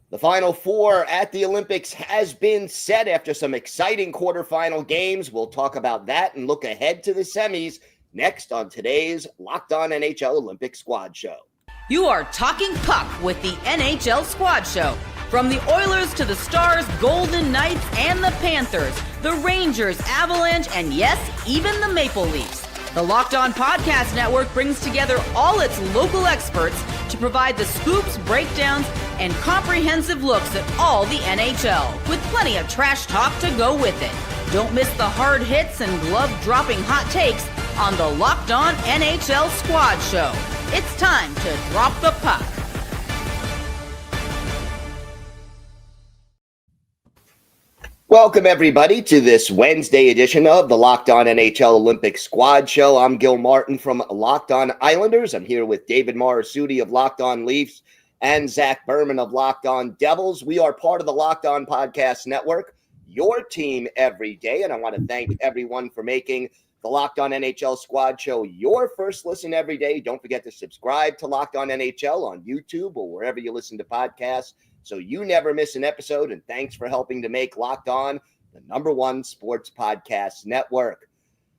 The Final Four at the Olympics has been set after some exciting quarterfinal games. We'll talk about that and look ahead to the semis next on today's Locked On NHL Olympic Squad Show. You are talking puck with the NHL Squad Show. From the Oilers to the Stars, Golden Knights, and the Panthers, the Rangers, Avalanche, and yes, even the Maple Leafs. The Locked On Podcast Network brings together all its local experts to provide the scoops, breakdowns, and comprehensive looks at all the NHL, with plenty of trash talk to go with it. Don't miss the hard hits and glove-dropping hot takes on the Locked On NHL Squad Show. It's time to drop the puck. Welcome, everybody, to this Wednesday edition of the Locked On NHL Olympic Squad Show. I'm Gil Martin from Locked On Islanders. I'm here with David Morassutti of Locked On Leafs and Zach Berman of Locked On Devils. We are part of the Locked On Podcast Network, your team every day. And I want to thank everyone for making the Locked On NHL Squad Show your first listen every day. Don't forget to subscribe to Locked On NHL on YouTube or wherever you listen to podcasts, so you never miss an episode. And thanks for helping to make Locked On the @1 sports podcast network.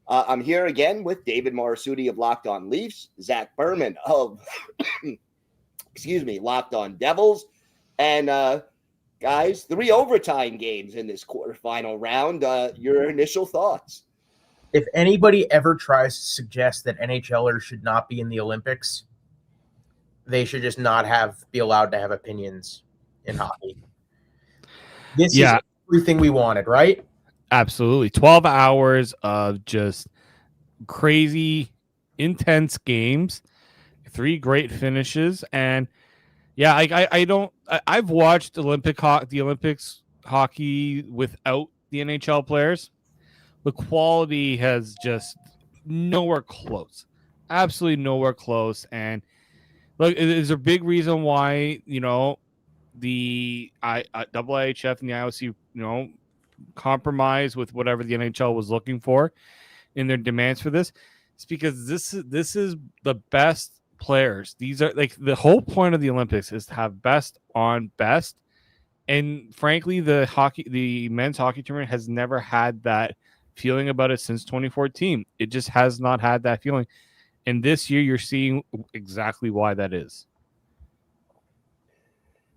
I'm here again with David Morassutti of Locked On Leafs, Zach Berman of, Locked On Devils. And guys, 3 overtime games in this quarterfinal round. Your initial thoughts? If anybody ever tries to suggest that NHLers should not be in the Olympics, they should just not be allowed to have opinions in hockey. This is everything we wanted, right? Absolutely. 12 hours of just crazy, intense games, 3 great finishes. And yeah, I've watched the Olympics hockey without the NHL players. The quality has just nowhere close. Absolutely nowhere close. And look, there's a big reason why, the IIHF and the IOC, compromise with whatever the NHL was looking for in their demands for this. It's because this is the best players. These are like the whole point of the Olympics is to have best on best. And frankly, the men's hockey tournament has never had that feeling about it since 2014. It just has not had that feeling. And this year you're seeing exactly why that is.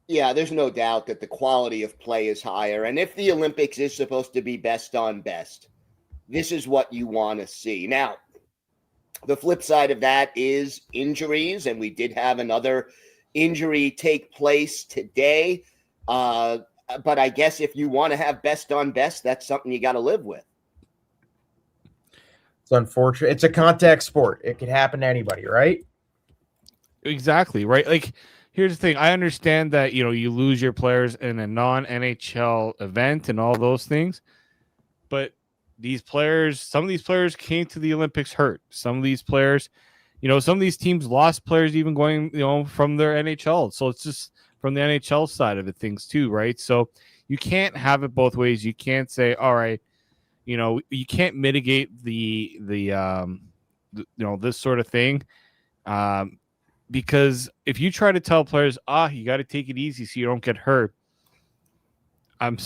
Yeah, there's no doubt that the quality of play is higher. And if the Olympics is supposed to be best on best, this is what you want to see. Now, the flip side of that is injuries. And we did have another injury take place today. But I guess if you want to have best on best, that's something you got to live with. It's unfortunate. It's a contact sport. It could happen to anybody, right? Exactly, right? Like, here's the thing. I understand that, you lose your players in a non-NHL event and all those things. But some of these players came to the Olympics hurt. Some of these players, some of these teams lost players even going, from their NHL. So it's just from the NHL side of it, things too, right? So you can't have it both ways. You can't say, all right, you can't mitigate the this sort of thing. Because if you try to tell players, you got to take it easy so you don't get hurt. I'm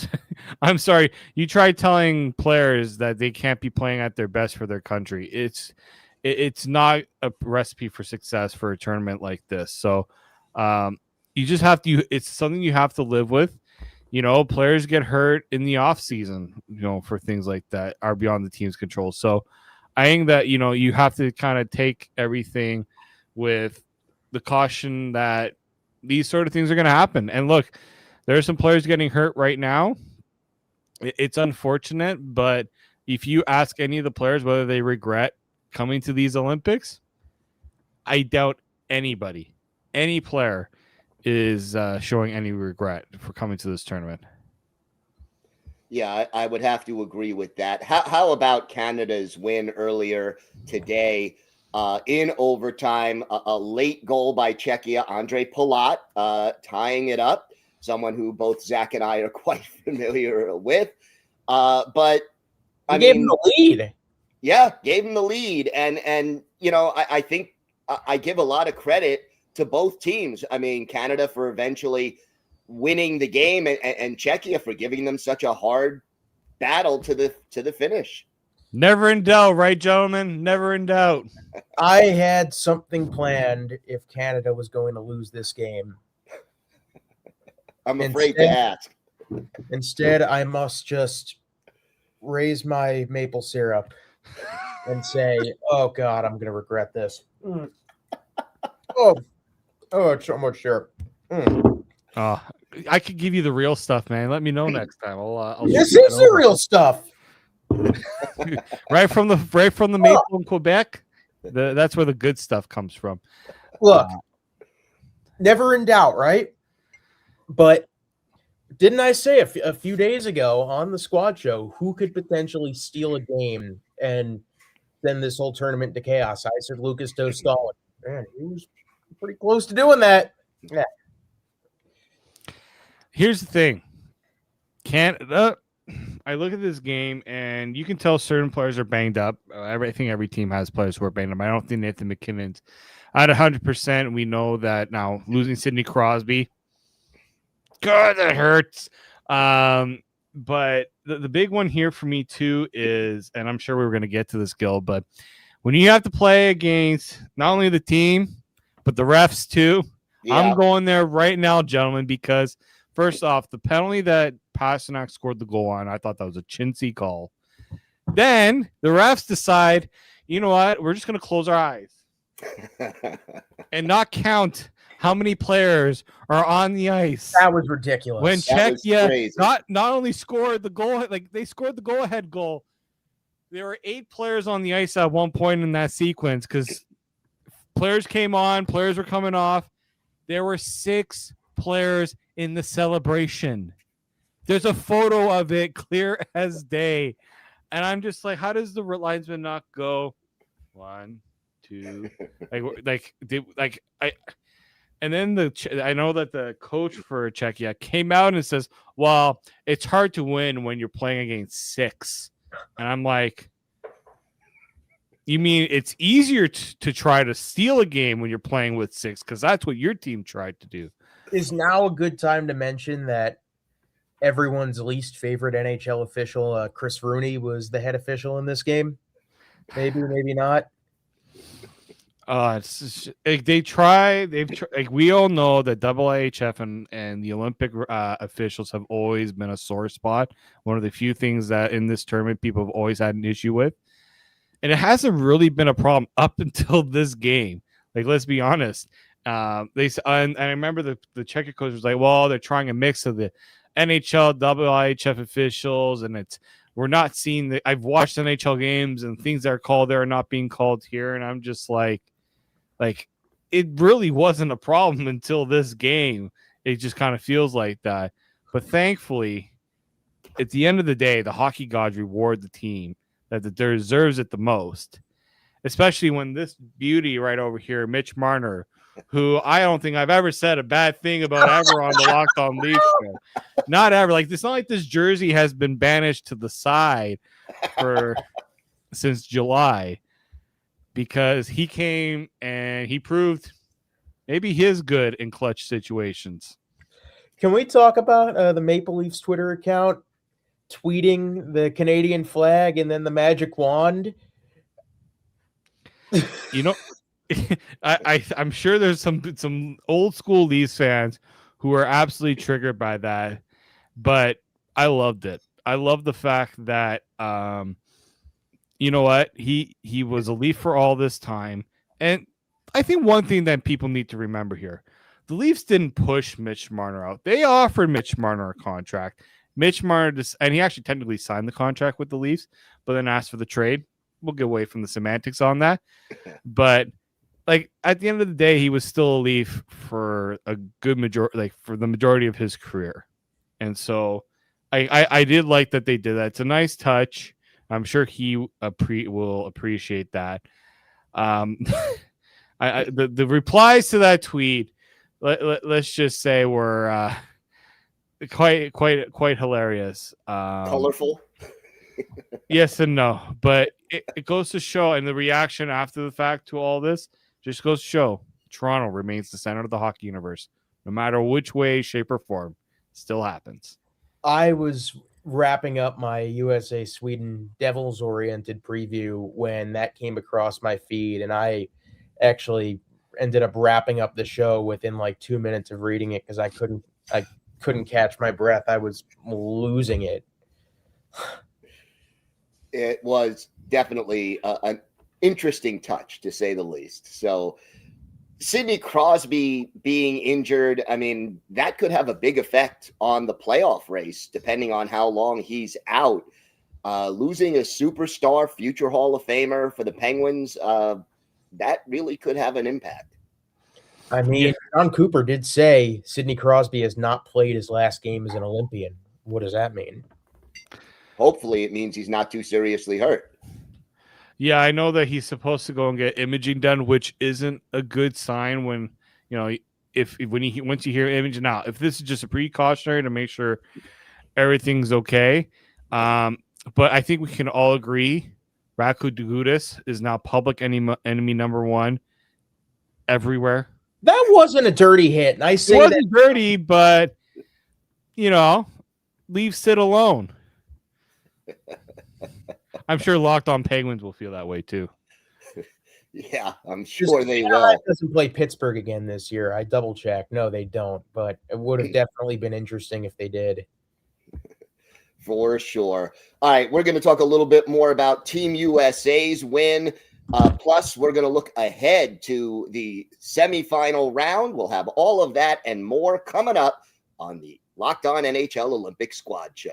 sorry. You try telling players that they can't be playing at their best for their country. It's not a recipe for success for a tournament like this. So you just have to. It's something you have to live with. Players get hurt in the off season. For things like that are beyond the team's control. So I think that you have to kind of take everything with the caution that these sort of things are going to happen. And look, there are some players getting hurt right now. It's unfortunate, but if you ask any of the players whether they regret coming to these Olympics, I doubt any player is showing any regret for coming to this tournament. Yeah, I would have to agree with that. How about Canada's win earlier today? In overtime, a late goal by Czechia, Andre Palat, tying it up, someone who both Zach and I are quite familiar with. But I gave him the lead. Yeah, gave him the lead. And I think I give a lot of credit to both teams. I mean, Canada for eventually winning the game, and Czechia for giving them such a hard battle to the finish. Never in doubt, right, gentlemen? Never in doubt. I had something planned if Canada was going to lose this game. I'm afraid to ask. Instead, I must just raise my maple syrup and say, "Oh God, I'm going to regret this." Oh, it's so much syrup. I could give you the real stuff, man. Let me know next time. I'll This is the real stuff. right from the maple in Quebec. That's where the good stuff comes from. Look, never in doubt, right? But didn't I say a few days ago on the squad show who could potentially steal a game and send this whole tournament to chaos? I said Lucas Dostal. Man, he was pretty close to doing that. Yeah. Here's the thing. Canada, I look at this game and you can tell certain players are banged up. I think every team has players who are banged up. I don't think Nathan McKinnon's at 100%. We know that now losing Sidney Crosby, God, that hurts. But the big one here for me too is, and I'm sure we were going to get to this, Gil, but when you have to play against not only the team, but the refs too, yeah. I'm going there right now, gentlemen, because first off, the penalty that Pasternak scored the goal on, I thought that was a chintzy call. Then the refs decide, you know what, we're just going to close our eyes and not count how many players are on the ice. That was ridiculous. When Czechia not only scored the goal, like they scored the go-ahead goal, there were 8 players on the ice at one point in that sequence because players came on, players were coming off. There were 6 players in the celebration. There's a photo of it clear as day. And I'm just like, how does the linesman not go 1, 2, and then I know that the coach for Czechia came out and says, well, it's hard to win when you're playing against 6. And I'm like, you mean it's easier to try to steal a game when you're playing with 6? Because that's what your team tried to do. Is now a good time to mention that everyone's least favorite NHL official, Chris Rooney, was the head official in this game? Maybe, maybe not. It's just, like, we all know that IIHF and the Olympic officials have always been a sore spot. One of the few things that in this tournament people have always had an issue with. And it hasn't really been a problem up until this game. Like, let's be honest. And I remember the Czech coach was like, well, they're trying a mix of the NHL, IIHF officials, and we're not seeing I've watched NHL games and things that are called there are not being called here. And I'm just like it really wasn't a problem until this game. It just kind of feels like that. But thankfully, at the end of the day, the hockey gods reward the team that deserves it the most, especially when this beauty right over here, Mitch Marner, who I don't think I've ever said a bad thing about ever on the Locked On Leafs show. Not ever. Like, it's not like this jersey has been banished to the side since July, because he came and he proved maybe he is good in clutch situations. Can we talk about the Maple Leafs Twitter account tweeting the Canadian flag and then the magic wand? You know, I'm sure there's some old school Leafs fans who are absolutely triggered by that, but I loved it. I love the fact that you know what, he was a Leaf for all this time, and I think one thing that people need to remember here: the Leafs didn't push Mitch Marner out. They offered Mitch Marner a contract. Mitch Marner and he actually technically signed the contract with the Leafs, but then asked for the trade. We'll get away from the semantics on that, but like at the end of the day, he was still a Leaf for a good majority, like for the majority of his career. And so I did like that they did that. It's a nice touch. I'm sure he will appreciate that. The replies to that tweet, let's just say, were quite hilarious. Colorful. Yes and no, but it goes to show, and the reaction after the fact to all this just goes to show Toronto remains the center of the hockey universe. no matter which way, shape, or form. Still happens. I was wrapping up my USA Sweden Devils oriented preview when that came across my feed, and I actually ended up wrapping up the show within like 2 minutes of reading it because I couldn't catch my breath. I was losing it. It was definitely an interesting touch, to say the least. So Sidney Crosby being injured, I mean, that could have a big effect on the playoff race, depending on how long he's out. Losing a superstar, future Hall of Famer for the Penguins, that really could have an impact. I mean, John Cooper did say Sidney Crosby has not played his last game as an Olympian. What does that mean? Hopefully, it means he's not too seriously hurt. Yeah, I know that he's supposed to go and get imaging done, which isn't a good sign when, once you hear imaging. Now, if this is just a precautionary to make sure everything's okay, but I think we can all agree Radko Gudas is now public enemy number one everywhere. That wasn't a dirty hit, and I say it wasn't dirty, but leave Sid alone. I'm sure Locked On Penguins will feel that way too. Yeah, I'm sure they will. Doesn't play Pittsburgh again this year. I double checked. No, they don't. But it would have definitely been interesting if they did. For sure. All right, we're going to talk a little bit more about Team USA's win. Plus, we're going to look ahead to the semifinal round. We'll have all of that and more coming up on the Locked On NHL Olympic Squad Show.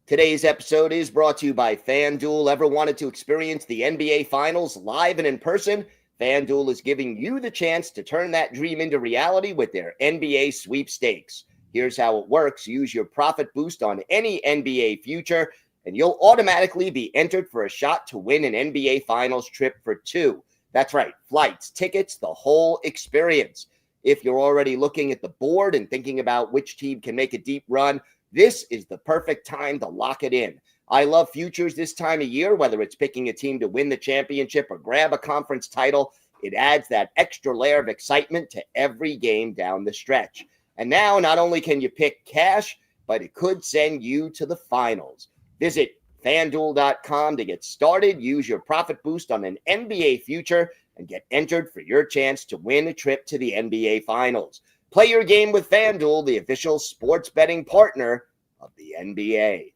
Today's episode is brought to you by FanDuel. Ever wanted to experience the NBA Finals live and in person? FanDuel is giving you the chance to turn that dream into reality with their NBA sweepstakes. Here's how it works. Use your profit boost on any NBA future, and you'll automatically be entered for a shot to win an NBA Finals trip for two. That's right, flights, tickets, the whole experience. If you're already looking at the board and thinking about which team can make a deep run, this is the perfect time to lock it in. I love futures this time of year, whether it's picking a team to win the championship or grab a conference title. It adds that extra layer of excitement to every game down the stretch. And now, not only can you pick cash, but it could send you to the finals. Visit FanDuel.com to get started. Use your profit boost on an NBA future and get entered for your chance to win a trip to the NBA Finals. Play your game with FanDuel, the official sports betting partner of the NBA.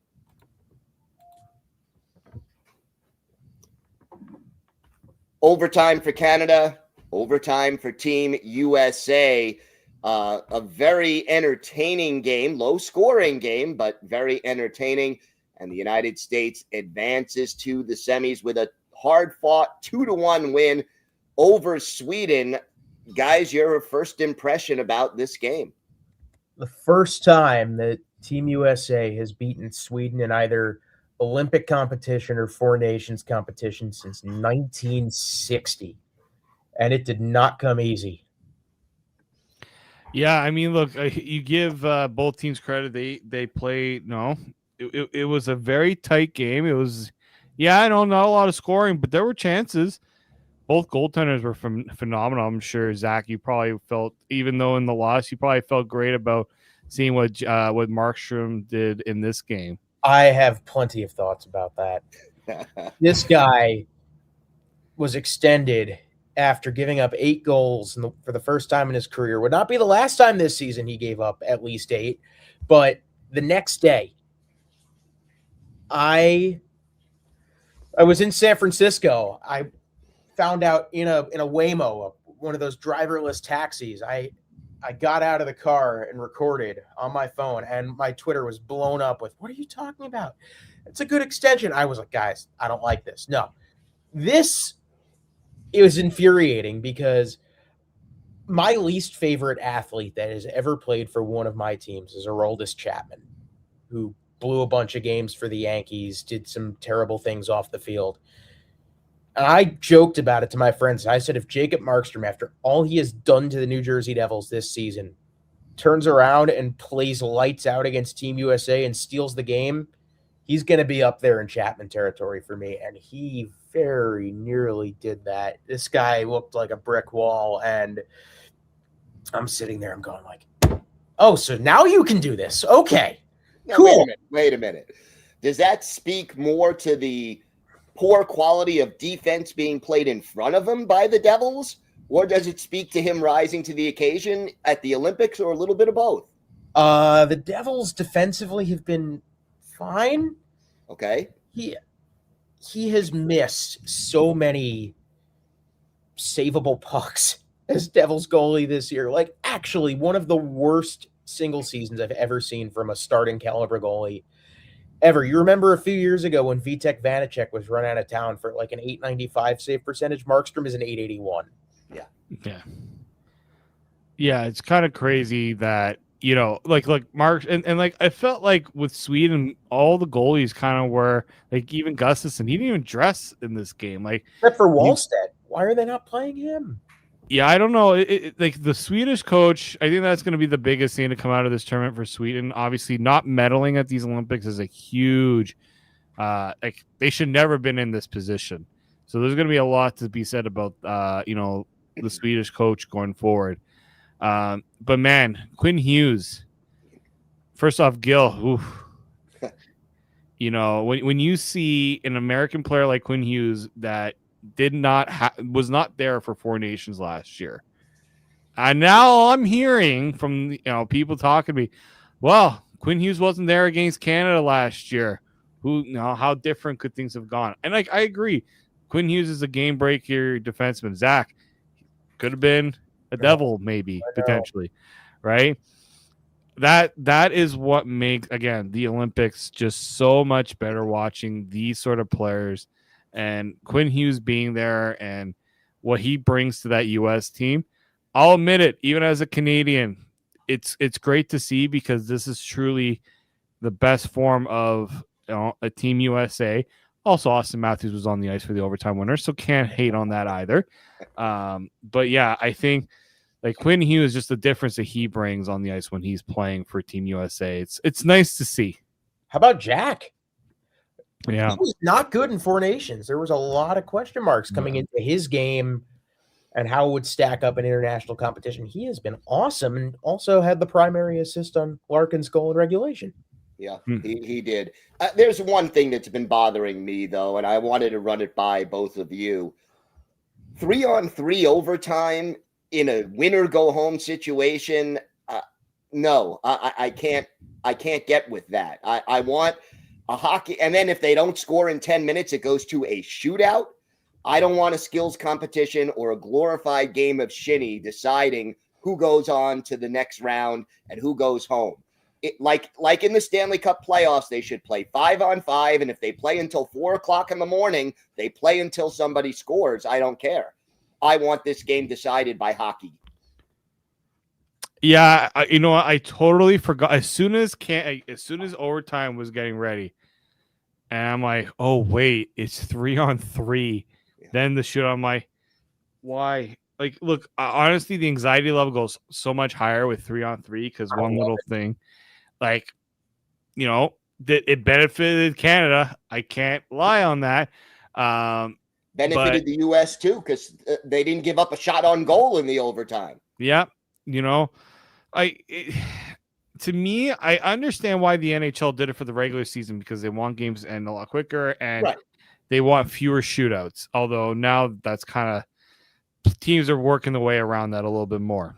Overtime for Canada, overtime for Team USA. A very entertaining game, low-scoring game, but very entertaining. And the United States advances to the semis with a hard-fought 2-1 win over Sweden. Guys, your first impression about this game? The first time that Team USA has beaten Sweden in either Olympic competition or Four Nations competition since 1960. And it did not come easy. Yeah, I mean, look, you give both teams credit. They played, it was a very tight game. It was, I know, not a lot of scoring, but there were chances. Both goaltenders were phenomenal. I'm sure, Zach, you probably felt, even though in the loss, you probably felt great about seeing what Markstrom did in this game. I have plenty of thoughts about that. This guy was extended after giving up 8 goals for the first time in his career. Would not be the last time this season he gave up at least 8. But the next day, I was in San Francisco. I found out in a Waymo, one of those driverless taxis. I got out of the car and recorded on my phone, and my Twitter was blown up with, "What are you talking about? It's a good extension." I was like, "Guys, I don't like this." No, it was infuriating because my least favorite athlete that has ever played for one of my teams is Aroldis Chapman, who blew a bunch of games for the Yankees, did some terrible things off the field. And I joked about it to my friends. I said, if Jacob Markstrom, after all he has done to the New Jersey Devils this season, turns around and plays lights out against Team USA and steals the game, he's going to be up there in Chapman territory for me. And he very nearly did that. This guy looked like a brick wall, and I'm sitting there, I'm going like, oh, so now you can do this. Okay. Now, Cool. Wait a minute. Does that speak more to the poor quality of defense being played in front of him by the Devils? Or does it speak to him rising to the occasion at the Olympics, or a little bit of both? The Devils defensively have been fine. Okay. He has missed so many savable pucks as Devils goalie this year. Like, actually, one of the worst single seasons I've ever seen from a starting caliber goalie ever. You remember a few years ago when Vitek Vanacek was run out of town for like an 895 save percentage? Markstrom is an 881. Yeah, it's kind of crazy that, you know, like Mark and like I felt like with Sweden, all the goalies kind of were like, even Gustafsson, he didn't even dress in this game. Like, Except for Wallstedt. Why are they not playing him? yeah, I don't know. Like the Swedish coach, I think that's going to be the biggest thing to come out of this tournament for Sweden. Obviously, not meddling at these Olympics is a huge, like they should never have been in this position. So there's going to be a lot to be said about, you know, the Swedish coach going forward. But man, Quinn Hughes, first off, Gil, oof. You know, when you see an American player like Quinn Hughes that was not there for Four Nations last year, and now I'm hearing from, you know, people talking to me, well, Quinn Hughes wasn't there against Canada last year. Who, you know, how different could things have gone? And like I agree, Quinn Hughes is a game breaker defenseman. Zach could have been a Devil, maybe potentially, right? That is what makes, again, the Olympics just so much better, watching these sort of players, and Quinn Hughes being there and what he brings to that U.S. team. I'll admit it, even as a Canadian, it's great to see, because this is truly the best form of, you know, a Team USA. Also, Austin Matthews was on the ice for the overtime winner, so can't hate on that either. But yeah, I think like Quinn Hughes, just the difference that he brings on the ice when he's playing for Team USA. It's nice to see. How about Jack? Yeah. He was not good in Four Nations. There was a lot of question marks coming into his game and how it would stack up in international competition. He has been awesome, and also had the primary assist on Larkin's goal in regulation. Yeah, he did. There's one thing that's been bothering me, though, and I wanted to run it by both of you. 3-on-3 overtime in a winner-go-home situation, no, I can't get with that. I want a hockey, and then if they don't score in 10 minutes, it goes to a shootout. I don't want a skills competition or a glorified game of shinny deciding who goes on to the next round and who goes home. Like in the Stanley Cup playoffs, they should play 5-on-5, and if they play until 4:00 in the morning, they play until somebody scores. I don't care. I want this game decided by hockey. Yeah, you know what? I totally forgot. As soon as overtime was getting ready, and I'm like, oh wait, it's 3-on-3. Yeah. Then the shootout, I'm like, why? Like, look, honestly, the anxiety level goes so much higher with 3-on-3, because one little thing, like, you know, that it benefited Canada. I can't lie on that. Benefited the U.S. too, because they didn't give up a shot on goal in the overtime. Yeah, you know, to me, I understand why the NHL did it for the regular season, because they want games to end a lot quicker, and they want fewer shootouts. Although now that's kind of, teams are working the way around that a little bit more,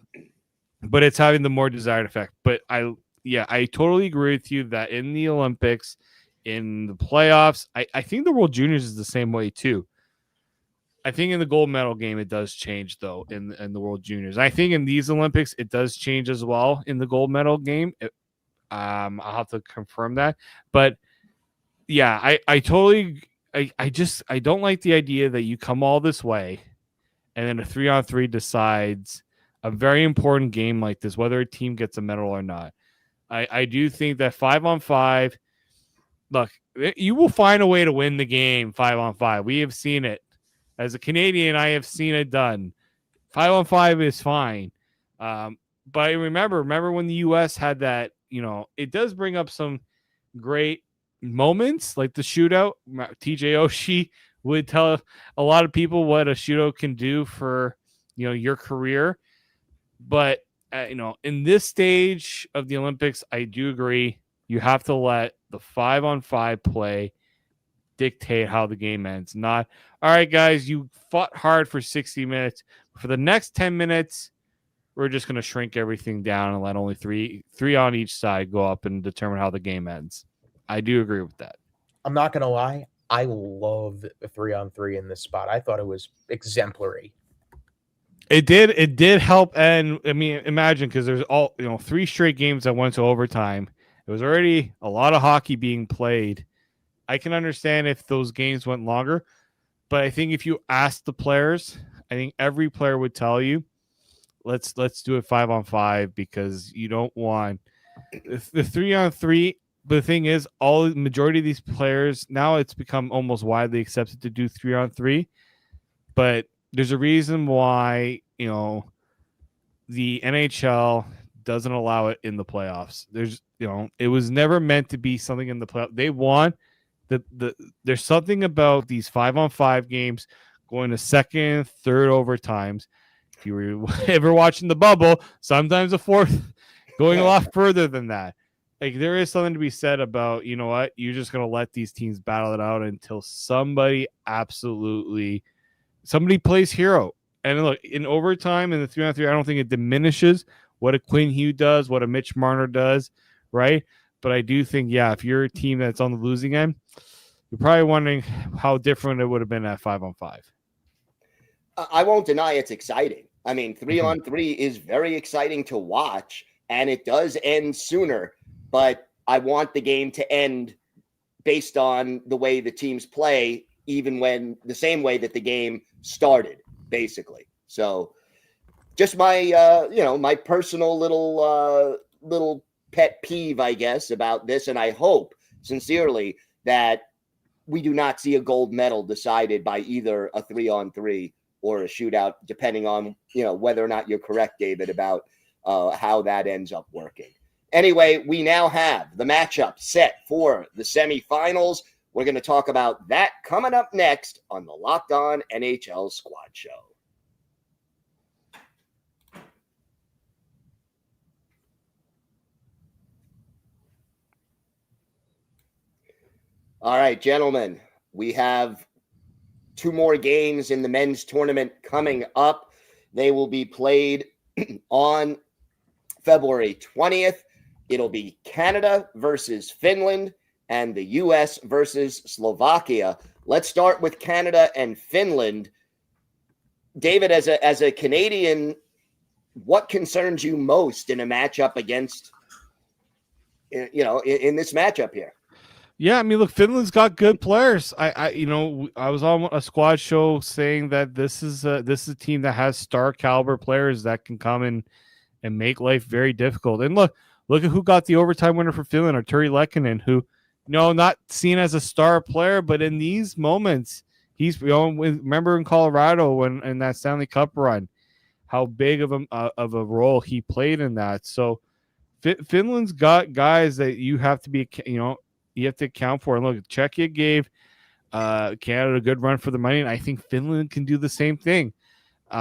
but it's having the more desired effect. But I totally agree with you that in the Olympics, in the playoffs, I think the World Juniors is the same way too. I think in the gold medal game, it does change, though, in the World Juniors. I think in these Olympics, it does change as well in the gold medal game. I'll have to confirm that. But, yeah, I don't like the idea that you come all this way and then a 3-on-3 decides a very important game like this, whether a team gets a medal or not. I do think that 5-on-5, look, you will find a way to win the game 5-on-5. We have seen it. As a Canadian, I have seen it done. 5-on-5 is fine. But I remember when the U.S. had that, you know, it does bring up some great moments, like the shootout. TJ Oshie would tell a lot of people what a shootout can do for your career. But in this stage of the Olympics, I do agree you have to let the 5-on-5 play dictate how the game ends. Not, all right, guys, you fought hard for 60 minutes. For the next 10 minutes, we're just going to shrink everything down and let only three on each side go up and determine how the game ends. I do agree with that. I'm not going to lie. I love the 3-on-3 in this spot. I thought it was exemplary. It did help. And I mean, imagine, because there's 3 straight games that went to overtime. It was already a lot of hockey being played. I can understand if those games went longer, but I think if you ask the players, I think every player would tell you, let's do it 5-on-5, because you don't want the 3-on-3. But the thing is, majority of these players now, it's become almost widely accepted to do 3-on-3. But there's a reason why the NHL doesn't allow it in the playoffs. It was never meant to be something in the playoffs. They want there's something about these 5-on-5 games going to second, third overtimes. If you were ever watching the bubble, sometimes a fourth, going a lot further than that. Like, there is something to be said about, you're just going to let these teams battle it out until somebody plays hero. And look, in overtime, in the 3-on-3, I don't think it diminishes what a Quinn Hugh does, what a Mitch Marner does, right? But I do think, if you're a team that's on the losing end, you're probably wondering how different it would have been at 5-on-5. I won't deny it's exciting. I mean, 3-on-3 is very exciting to watch, and it does end sooner. But I want the game to end based on the way the teams play, even when the same way that the game started, basically. So just my, my personal little pet peeve, I guess, about this. And I hope sincerely that we do not see a gold medal decided by either a 3-on-3 or a shootout, depending on, whether or not you're correct, David, about how that ends up working. Anyway, we now have the matchup set for the semifinals. We're going to talk about that coming up next on the Locked On NHL Squad Show. All right, gentlemen, we have 2 more games in the men's tournament coming up. They will be played on February 20th. It'll be Canada versus Finland and the U.S. versus Slovakia. Let's start with Canada and Finland. David, as a Canadian, what concerns you most in a matchup against, in this matchup here? Yeah, I mean, look, Finland's got good players. I was on a squad show saying that this is a team that has star caliber players that can come in and make life very difficult. And look at who got the overtime winner for Finland, Arturi Lehkonen, who, not seen as a star player, but in these moments, he's, remember in Colorado when in that Stanley Cup run, how big of a role he played in that. So Finland's got guys that you have to be, you have to account for. And look, Czechia gave Canada a good run for the money, and I think Finland can do the same thing. It's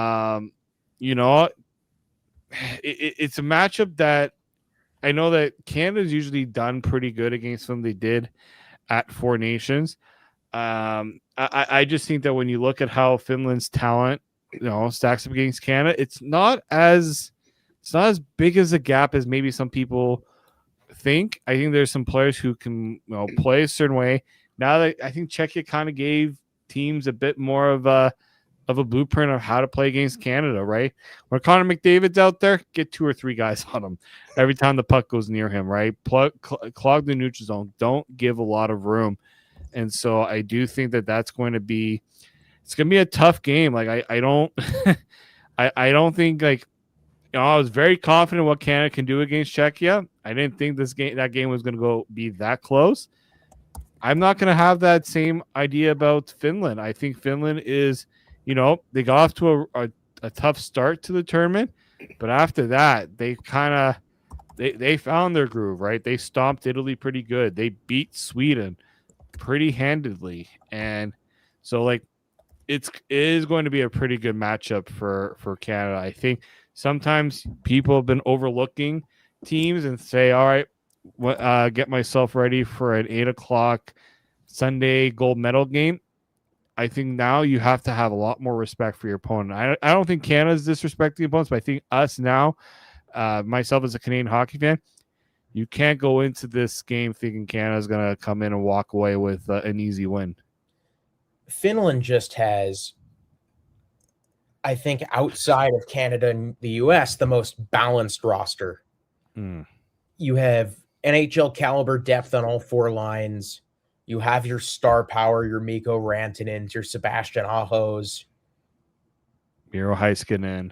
a matchup that I know that Canada's usually done pretty good against them. They did at Four Nations. I just think that when you look at how Finland's talent, stacks up against Canada, it's not as big as a gap as maybe some people think. I think there's some players who can play a certain way. Now that I think Czechia kind of gave teams a bit more of a blueprint of how to play against Canada, right? When Connor McDavid's out there, get 2 or 3 guys on him every time the puck goes near him, right? Clog the neutral zone. Don't give a lot of room. And so I do think that that's going to be a tough game. Like I don't I don't think like I was very confident what Canada can do against Czechia. I didn't think that game was going to be that close. I'm not going to have that same idea about Finland. I think Finland is, they got off to a tough start to the tournament, but after that, they kind of they found their groove, right? They stomped Italy pretty good. They beat Sweden pretty handedly, and So like it is going to be a pretty good matchup for Canada. I think sometimes people have been overlooking teams and say, all right, get myself ready for an 8 o'clock Sunday gold medal game. I think now you have to have a lot more respect for your opponent. I don't think Canada's disrespecting opponents, but I think us now, myself as a Canadian hockey fan, you can't go into this game thinking Canada's going to come in and walk away with an easy win. Finland just has, I think, outside of Canada and the US, the most balanced roster. You have NHL caliber depth on all 4 lines. You have your star power, your Mikko Rantanens, your Sebastian Ahos, Miro Heiskanen.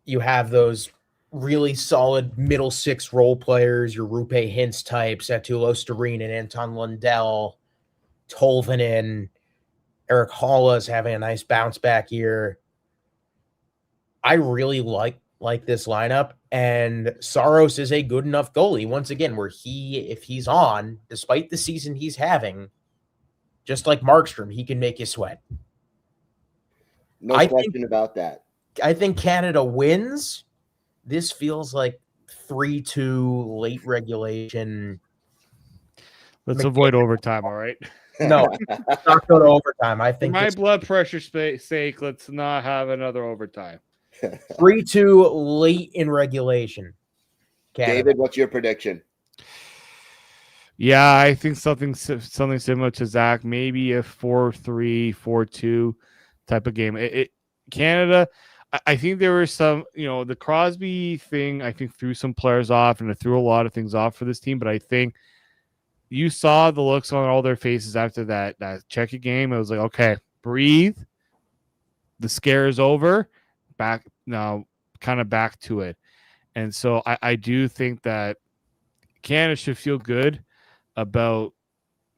You have those really solid middle 6 role players, your Rupe Hintz types, Etulo Starine and Anton Lundell, Tolvanen, Eric Halla's having a nice bounce back year. I really like this lineup, and Saros is a good enough goalie once again where if he's on, despite the season he's having, just like Markstrom, he can make you sweat. No question about that. I think Canada wins. This feels like 3-2 late regulation. Let's avoid overtime, all right? No, not go to overtime. I think for my blood pressure sake, let's not have another overtime. 3-2 late in regulation. Canada. David, what's your prediction? Yeah, I think something similar to Zach, maybe a 4-3, 4-2 type of game. Canada, I think there were some, the Crosby thing, I think threw some players off, and it threw a lot of things off for this team, but I think you saw the looks on all their faces after that Czechia game. It was like, okay, breathe. The scare is over. Back now, kind of back to it. And so I do think that Canada should feel good about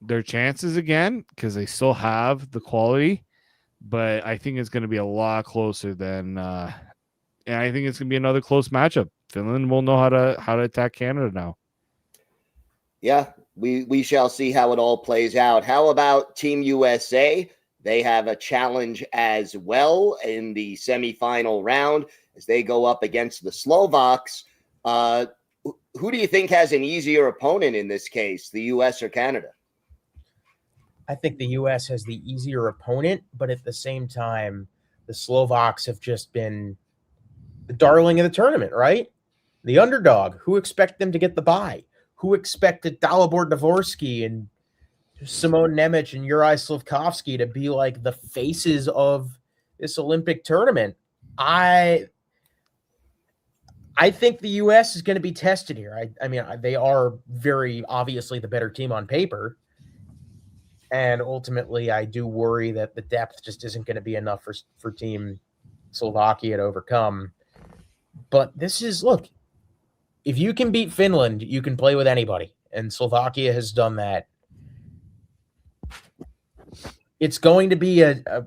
their chances again because they still have the quality. But I think it's going to be a lot closer than and I think it's going to be another close matchup. Finland will know how to attack Canada now. Yeah, we shall see how it all plays out. How about Team USA? They have a challenge as well in the semifinal round as they go up against the Slovaks. Who do you think has an easier opponent in this case, the US or Canada? I think the US has the easier opponent, but at the same time, the Slovaks have just been the darling of the tournament, right? The underdog. Who expected them to get the bye? Who expected Dalibor Dvorsky and Simone Nemec and Juraj Slafkovsky to be like the faces of this Olympic tournament? I think the U.S. is going to be tested here. I mean, they are very obviously the better team on paper. And ultimately, I do worry that the depth just isn't going to be enough for Team Slovakia to overcome. But look, if you can beat Finland, you can play with anybody. And Slovakia has done that. It's going to be a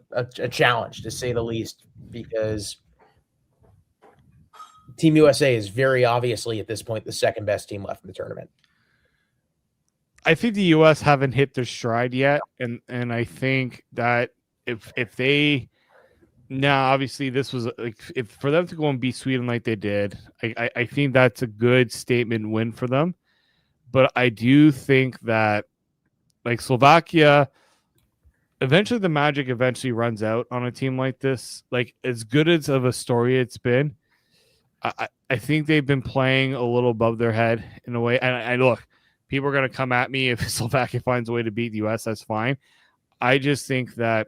challenge, to say the least, because Team USA is very obviously at this point the second best team left in the tournament. I think the U.S. haven't hit their stride yet, and I think that if they now obviously this was like if for them to go and beat Sweden like they did, I think that's a good statement win for them. But I do think that like Slovakia, eventually the magic runs out on a team like this. Like as good as of a story it's been, I think they've been playing a little above their head in a way. And I look. People are going to come at me if Slovakia finds a way to beat the U.S. That's fine. I just think that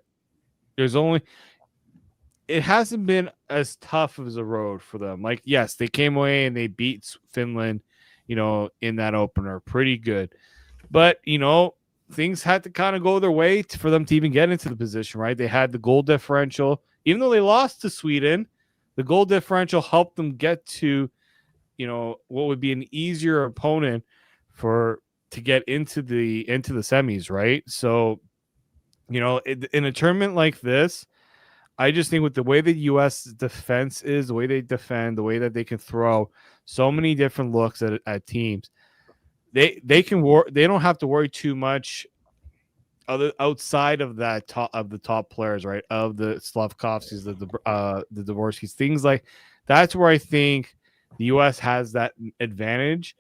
it hasn't been as tough as a road for them. Like, yes, they came away and they beat Finland, in that opener. Pretty good. But, things had to kind of go their way for them to even get into the position, right? They had the goal differential. Even though they lost to Sweden, the goal differential helped them get to, what would be an easier opponent to get into the semis, right? So, in a tournament like this, I just think with the way the U.S. defense is, the way they defend, the way that they can throw so many different looks at teams, they don't have to worry too much other outside of that top players, right? Of the Slavkovskis, the Dvorskys, things like that's where I think the U.S. has that advantage.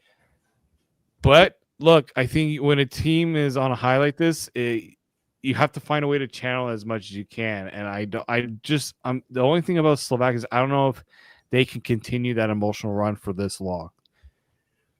But look, I think when a team is on a high like this, you have to find a way to channel as much as you can. And the only thing about Slovak is I don't know if they can continue that emotional run for this long.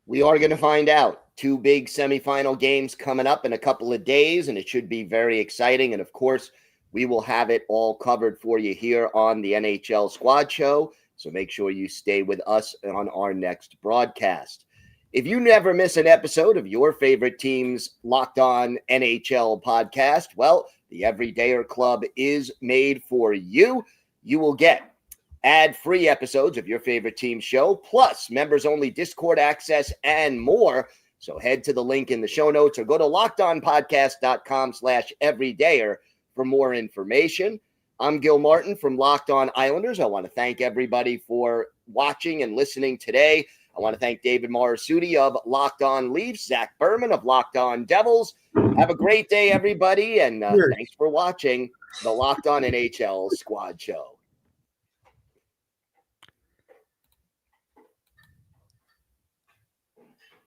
We are going to find out. 2 big semifinal games coming up in a couple of days, and it should be very exciting. And of course, we will have it all covered for you here on the NHL Squad Show. So make sure you stay with us on our next broadcast. If you never miss an episode of your favorite team's Locked On NHL podcast, well, the Everydayer Club is made for you. You will get ad-free episodes of your favorite team show, plus members-only Discord access and more. So head to the link in the show notes or go to lockedonpodcast.com/everydayer for more information. I'm Gil Martin from Locked On Islanders. I want to thank everybody for watching and listening today. I want to thank David Marasuti of Locked On Leafs, Zach Berman of Locked On Devils. Have a great day, everybody, and thanks for watching the Locked On NHL Squad Show.